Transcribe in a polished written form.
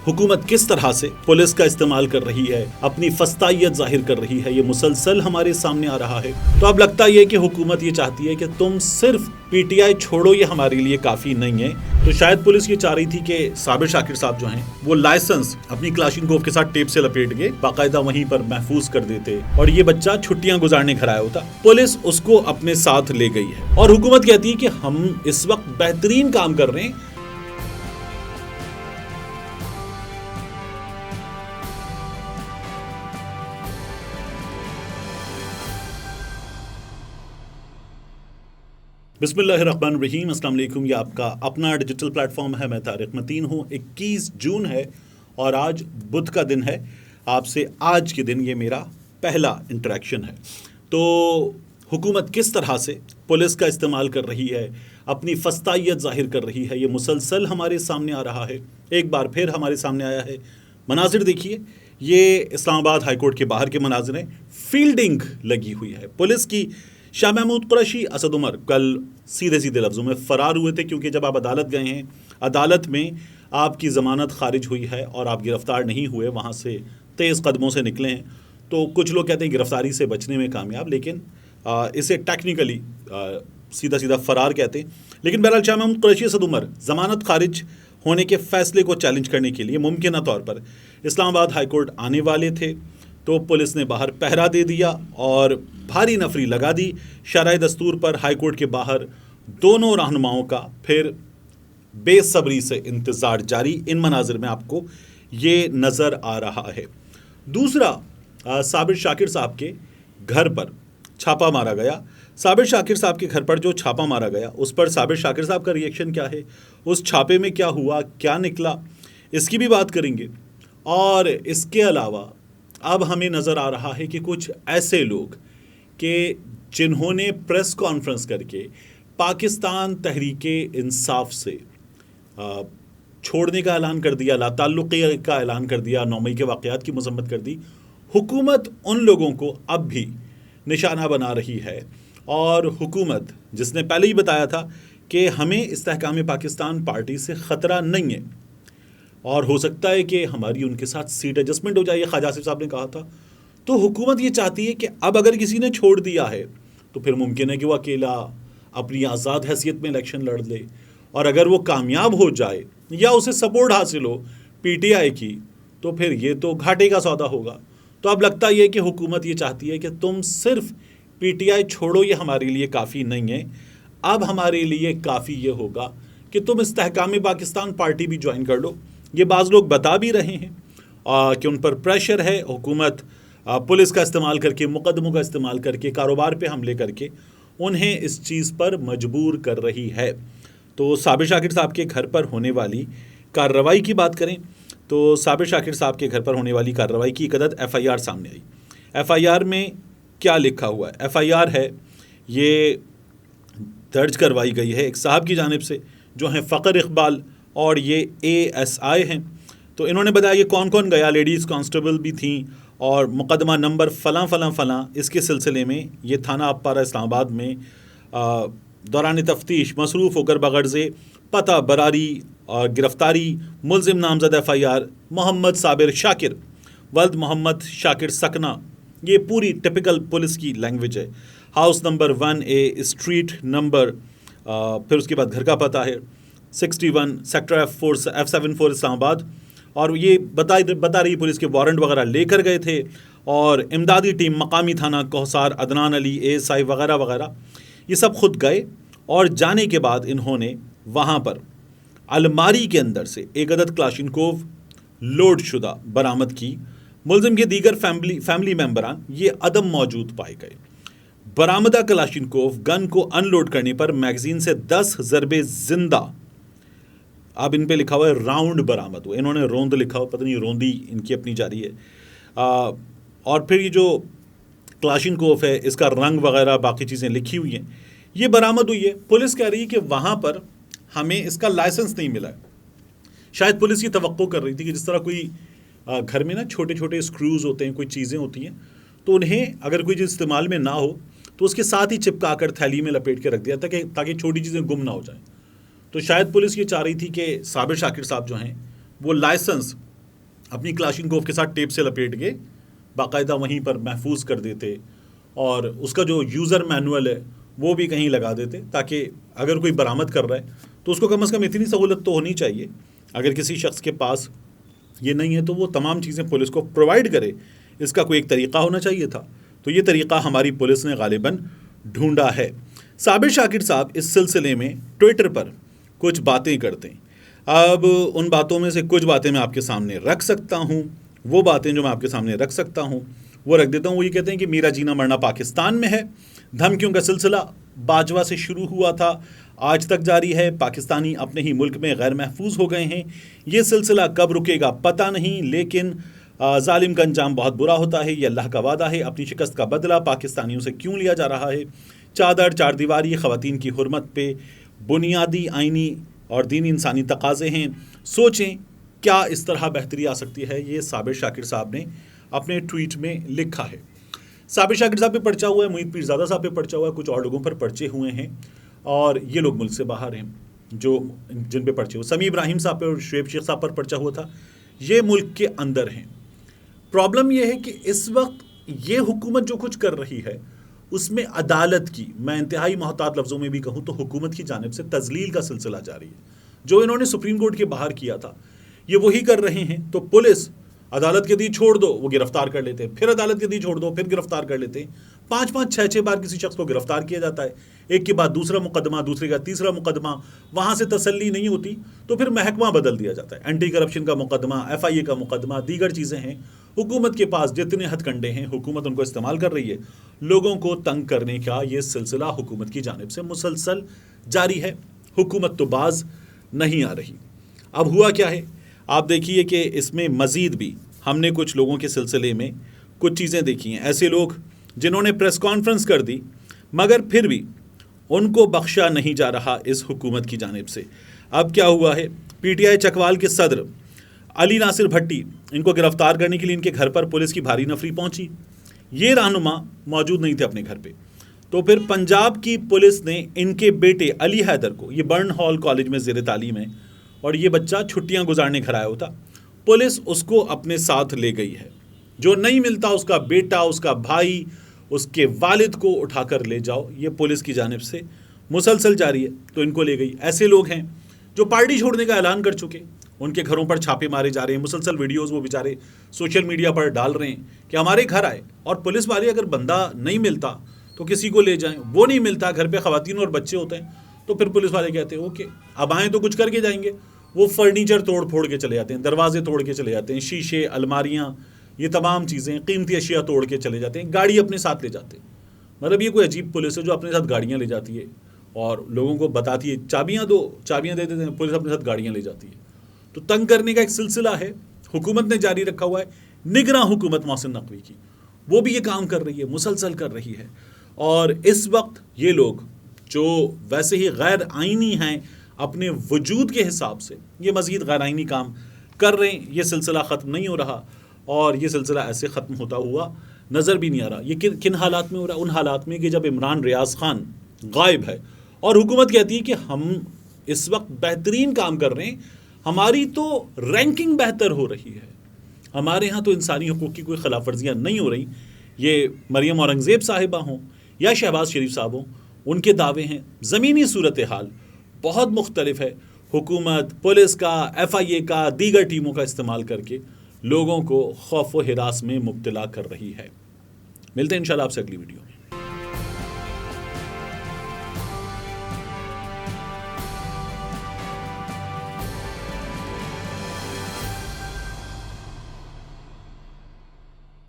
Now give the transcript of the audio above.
हुकूमत किस तरह से पुलिस का इस्तेमाल कर रही है, अपनी फस्तायत जाहिर कर रही है, ये मुसलसल हमारे सामने आ रहा है। तो अब लगता ये कि हुकूमत ये चाहती है कि तुम सिर्फ पीटीआई छोड़ो, ये हमारे लिए काफ़ी नहीं है। तो शायद पुलिस ये चाह रही थी कि साबिर शाकिर साहब जो हैं वो लाइसेंस अपनी क्लाशिनकोव के साथ टेप से लपेट के बाकायदा वहीं पर महफूज कर देते और ये बच्चा छुट्टियां गुजारने घर आया होता। पुलिस उसको अपने साथ ले गई है और हुकूमत कहती है कि हम इस वक्त बेहतरीन काम कर रहे हैं। बिस्मिल्लाहिर्रहमानिर्रहीम, अस्सलाम वालेकुम। ये आपका अपना डिजिटल प्लेटफॉर्म है, मैं तारिक मतीन हूँ। 21 जून है और आज बुध का दिन है। आपसे आज के दिन ये मेरा पहला इंटरेक्शन है। तो हुकूमत किस तरह से पुलिस का इस्तेमाल कर रही है, अपनी फस्तायत जाहिर कर रही है, ये मुसलसल हमारे सामने आ रहा है। एक बार फिर हमारे सामने आया है। मनाजिर देखिए, ये इस्लामाबाद हाई कोर्ट के बाहर के मनाजिर हैं। फील्डिंग लगी हुई है पुलिस की। शाह महमूद कुरैशी, असद उमर कल सीधे सीधे लफ्ज़ों में फ़रार हुए थे, क्योंकि जब आप अदालत गए हैं, अदालत में आपकी ज़मानत खारिज हुई है और आप गिरफ़्तार नहीं हुए, वहाँ से तेज़ कदमों से निकले हैं। तो कुछ लोग कहते हैं गिरफ़्तारी से बचने में कामयाब, लेकिन इसे टेक्निकली सीधा सीधा फ़रार कहते हैं। लेकिन बहरहाल शाह महमूद कुरैशी, असद उमर ज़मानत खारिज होने के फ़ैसले को चैलेंज करने के लिए मुमकिन तौर पर इस्लामाबाद हाई कोर्ट आने वाले थे। तो पुलिस ने बाहर पहरा दे दिया और भारी नफरी लगा दी। शरअ दस्तूर पर हाई कोर्ट के बाहर दोनों रहनुमाओं का फिर बेसब्री से इंतज़ार जारी। इन मनाजिर में आपको ये नज़र आ रहा है। दूसरा, साबिर शाकिर साहब के घर पर छापा मारा गया। साबिर शाकिर साहब के घर पर जो छापा मारा गया, उस पर साबिर शाकिर साहब का रिएक्शन क्या है, उस छापे में क्या हुआ, क्या निकला, इसकी भी बात करेंगे। और इसके अलावा अब हमें नज़र आ रहा है कि कुछ ऐसे लोग कि जिन्होंने प्रेस कॉन्फ्रेंस करके पाकिस्तान तहरीके इंसाफ से छोड़ने का ऐलान कर दिया, लाताल्लुक़ी का ऐलान कर दिया, 9 मई के वाक़यात की मज़म्मत कर दी। हुकूमत उन लोगों को अब भी निशाना बना रही है और हुकूमत, जिसने पहले ही बताया था कि हमें इस्तेहकाम पाकिस्तान पार्टी से ख़तरा नहीं है और हो सकता है कि हमारी उनके साथ सीट एडजस्टमेंट हो जाए, ये ख्वाजा आसिफ साहब ने कहा था। तो हुकूमत ये चाहती है कि अब अगर किसी ने छोड़ दिया है तो फिर मुमकिन है कि वो अकेला अपनी आज़ाद हैसियत में इलेक्शन लड़ ले, और अगर वो कामयाब हो जाए या उसे सपोर्ट हासिल हो पीटीआई की, तो फिर ये तो घाटे का सौदा होगा। तो अब लगता ये कि हुकूमत ये चाहती है कि तुम सिर्फ पीटीआई छोड़ो, ये हमारे लिए काफ़ी नहीं है। अब हमारे लिए काफ़ी ये होगा कि तुम इस्तेहकाम पाकिस्तान पार्टी भी ज्वाइन कर लो। ये बाज़ लोग बता भी रहे हैं कि उन पर प्रेशर है। हुकूमत पुलिस का इस्तेमाल करके, मुकदमों का इस्तेमाल करके, कारोबार पे हमले करके उन्हें इस चीज़ पर मजबूर कर रही है। तो साबिर शाकिर साहब के घर पर होने वाली कार्रवाई की बात करें तो साबिर शाकिर साहब के घर पर होने वाली कार्रवाई की एक अदद FIR सामने आई। FIR में क्या लिखा हुआ है? FIR है, ये दर्ज करवाई गई है एक साहब की जानिब से जो हैं फ़खर इकबाल, और ये ASI हैं। तो इन्होंने बताया कि कौन कौन गया, लेडीज़ कांस्टेबल भी थी और मुकदमा नंबर फ़लाँ फ़लाँ फ़लाँ, इसके सिलसिले में ये थाना अपारा इस्लामाबाद में दौरान तफ्तीश मसरूफ़ होकर बगर्ज़े पता बरारी और गिरफ़्तारी मुलज़िम नामज़द FIR मोहम्मद साबिर शाकिर वल्द मोहम्मद शाकिर सकना। ये पूरी टिपिकल पुलिस की लैंग्वेज है। House number 1A, street number, फिर उसके बाद घर का पता है 61 सेक्टर F74 इस्लामाबाद। और ये बता रही पुलिस के वारंट वगैरह लेकर गए थे और इमदादी टीम मकामी थाना कोहसार, अदनान अली, ASI वगैरह वगैरह, ये सब खुद गए और जाने के बाद इन्होंने वहाँ पर अलमारी के अंदर से एक अदद क्लाशिनकोव लोड शुदा बरामद की। मुलजिम के दीगर फैमिली मेम्बरान ये अदम मौजूद पाए गए। बरामदा क्लाशिनकोव गन को अनलोड करने पर मैगजीन से 10 ज़रबे जिंदा, अब इन पे लिखा हुआ है राउंड बरामद हुआ, इन्होंने रोंद लिखा हुआ, पता नहीं रोंदी इनकी अपनी जारी है। और फिर ये जो क्लाशिनकोव है, इसका रंग वगैरह बाकी चीज़ें लिखी हुई हैं, ये बरामद हुई है। पुलिस कह रही है कि वहाँ पर हमें इसका लाइसेंस नहीं मिला है। शायद पुलिस ये तवक्को कर रही थी कि जिस तरह कोई घर में ना छोटे छोटे स्क्रूज़ होते हैं, कोई चीज़ें होती हैं, तो उन्हें अगर कोई चीज़ इस्तेमाल में ना हो तो उसके साथ ही चिपका कर थैली में लपेट के रख दिया ताकि छोटी चीज़ें गुम ना हो जाएं। तो शायद पुलिस ये चाह रही थी कि साबिर शाकिर साहब जो हैं वो लाइसेंस اپنی کلاشنکوف کے ساتھ ٹیپ سے لپیٹ کے باقاعدہ وہیں پر محفوظ کر دیتے، اور اس کا جو یوزر مینول ہے وہ بھی کہیں لگا دیتے، تاکہ اگر کوئی برآمد کر رہا ہے تو اس کو کم از کم اتنی سہولت تو ہونی چاہیے، اگر کسی شخص کے پاس یہ نہیں ہے تو وہ تمام چیزیں پولیس کو پرووائڈ کرے، اس کا کوئی ایک طریقہ ہونا چاہیے تھا۔ تو یہ طریقہ ہماری پولیس نے غالباً ڈھونڈا ہے۔ صابر شاکر صاحب اس سلسلے میں ٹویٹر پر کچھ باتیں کرتے ہیں۔ اب ان باتوں میں سے کچھ باتیں میں آپ کے سامنے رکھ سکتا ہوں، وہ باتیں جو میں آپ کے سامنے رکھ سکتا ہوں وہ رکھ دیتا ہوں۔ وہ یہ کہتے ہیں کہ میرا جینا مرنا پاکستان میں ہے، دھمکیوں کا سلسلہ باجوہ سے شروع ہوا تھا، آج تک جاری ہے، پاکستانی اپنے ہی ملک میں غیر محفوظ ہو گئے ہیں، یہ سلسلہ کب رکے گا پتہ نہیں، لیکن ظالم کا انجام بہت برا ہوتا ہے، یہ اللہ کا وعدہ ہے، اپنی شکست کا بدلہ پاکستانیوں سے کیوں لیا جا رہا ہے؟ چادر چار دیواری خواتین کی حرمت پہ بنیادی آئینی اور دینی انسانی تقاضے ہیں، سوچیں کیا اس طرح بہتری آ سکتی ہے۔ یہ صابر شاکر صاحب نے اپنے ٹویٹ میں لکھا ہے۔ صابر شاکر صاحب پہ پرچہ ہوا ہے، محیط پیرزادہ صاحب پہ پرچہ ہوا ہے، کچھ اور لوگوں پر پرچے ہوئے ہیں، اور یہ لوگ ملک سے باہر ہیں جو جن پہ پرچے ہوئے۔ سمیع ابراہیم صاحب پہ اور شعیب شیخ صاحب پر پرچہ ہوا تھا، یہ ملک کے اندر ہیں۔ پرابلم یہ ہے کہ اس وقت یہ حکومت جو کچھ کر رہی ہے اس میں عدالت کی، میں انتہائی محتاط لفظوں میں بھی کہوں تو حکومت کی جانب سے تذلیل کا سلسلہ جاری ہے۔ جو انہوں نے سپریم کورٹ کے باہر کیا تھا یہ وہی کر رہے ہیں، تو پولیس عدالت کے دی چھوڑ دو وہ گرفتار کر لیتے ہیں، پھر عدالت کے دی چھوڑ دو پھر گرفتار کر لیتے ہیں، 5-5 6 بار کسی شخص کو گرفتار کیا جاتا ہے، ایک کے بعد دوسرا مقدمہ، دوسرے کا تیسرا مقدمہ، وہاں سے تسلی نہیں ہوتی تو پھر محکمہ بدل دیا جاتا ہے، اینٹی کرپشن کا مقدمہ، FIA کا مقدمہ، دیگر چیزیں ہیں۔ حکومت کے پاس جتنے ہتھ کنڈے ہیں حکومت ان کو استعمال کر رہی ہے، لوگوں کو تنگ کرنے کا یہ سلسلہ حکومت کی جانب سے مسلسل جاری ہے، حکومت تو باز نہیں آ رہی۔ اب ہوا کیا ہے آپ دیکھیے کہ اس میں مزید بھی ہم نے کچھ لوگوں کے سلسلے میں کچھ چیزیں دیکھی ہیں، ایسے لوگ جنہوں نے پریس کانفرنس کر دی مگر پھر بھی ان کو بخشا نہیں جا رہا اس حکومت کی جانب سے۔ اب کیا ہوا ہے، PTI چکوال کے صدر علی ناصر بھٹی، ان کو گرفتار کرنے کے لیے ان کے گھر پر پولیس کی بھاری نفری پہنچی، یہ رہنما موجود نہیں تھے اپنے گھر پہ، تو پھر پنجاب کی پولیس نے ان کے بیٹے علی حیدر کو، یہ برن ہال کالج میں زیر تعلیم ہے اور یہ بچہ چھٹیاں گزارنے گھر آیا ہوتا، پولیس اس کو اپنے ساتھ لے گئی ہے، جو نہیں ملتا اس کا بیٹا، اس کا بھائی، اس کے والد کو اٹھا کر لے جاؤ، یہ پولیس کی جانب سے مسلسل جاری ہے، تو ان کو لے گئی۔ ایسے لوگ ہیں جو پارٹی چھوڑنے کا اعلان کر چکے، ان کے گھروں پر چھاپے مارے جا رہے ہیں، مسلسل ویڈیوز وہ بیچارے سوشل میڈیا پر ڈال رہے ہیں کہ ہمارے گھر آئے، اور پولیس والے اگر بندہ نہیں ملتا تو کسی کو لے جائیں، وہ نہیں ملتا، گھر پہ خواتین اور بچے ہوتے ہیں، تو پھر پولیس والے کہتے ہیں اوکے اب آئیں تو کچھ کر کے جائیں گے، وہ فرنیچر توڑ پھوڑ کے چلے جاتے ہیں، دروازے توڑ کے چلے جاتے ہیں، شیشے، الماریاں، یہ تمام چیزیں، قیمتی اشیاء توڑ کے چلے جاتے ہیں، گاڑی اپنے ساتھ لے جاتے ہیں۔ مطلب یہ کوئی عجیب پولیس ہے جو اپنے ساتھ گاڑیاں لے جاتی ہے اور لوگوں کو بتاتی ہے چابیاں دو، چابیاں دے دیتے ہیں، پولیس اپنے ساتھ گاڑیاں لے جاتی ہے۔ تو تنگ کرنے کا ایک سلسلہ ہے، حکومت نے جاری رکھا ہوا ہے، نگراں حکومت محسن نقوی کی، وہ بھی یہ کام کر رہی ہے، مسلسل کر رہی ہے، اور اس وقت یہ لوگ جو ویسے ہی غیر آئینی ہیں اپنے وجود کے حساب سے، یہ مزید غیر آئینی کام کر رہے ہیں، یہ سلسلہ ختم نہیں ہو رہا، اور یہ سلسلہ ایسے ختم ہوتا ہوا نظر بھی نہیں آ رہا۔ یہ کن حالات میں ہو رہا ہے؟ ان حالات میں کہ جب عمران ریاض خان غائب ہے اور حکومت کہتی ہے کہ ہم اس وقت بہترین کام کر رہے ہیں، ہماری تو رینکنگ بہتر ہو رہی ہے، ہمارے ہاں تو انسانی حقوق کی کوئی خلاف ورزیاں نہیں ہو رہی۔ یہ مریم اورنگزیب صاحبہ ہوں یا شہباز شریف صاحب ہوں، ان کے دعوے ہیں، زمینی صورتحال بہت مختلف ہے۔ حکومت پولیس کا، FIA کا، دیگر ٹیموں کا استعمال کر کے لوگوں کو خوف و ہراس میں مبتلا کر رہی ہے۔ ملتے ہیں انشاءاللہ آپ سے اگلی ویڈیو میں۔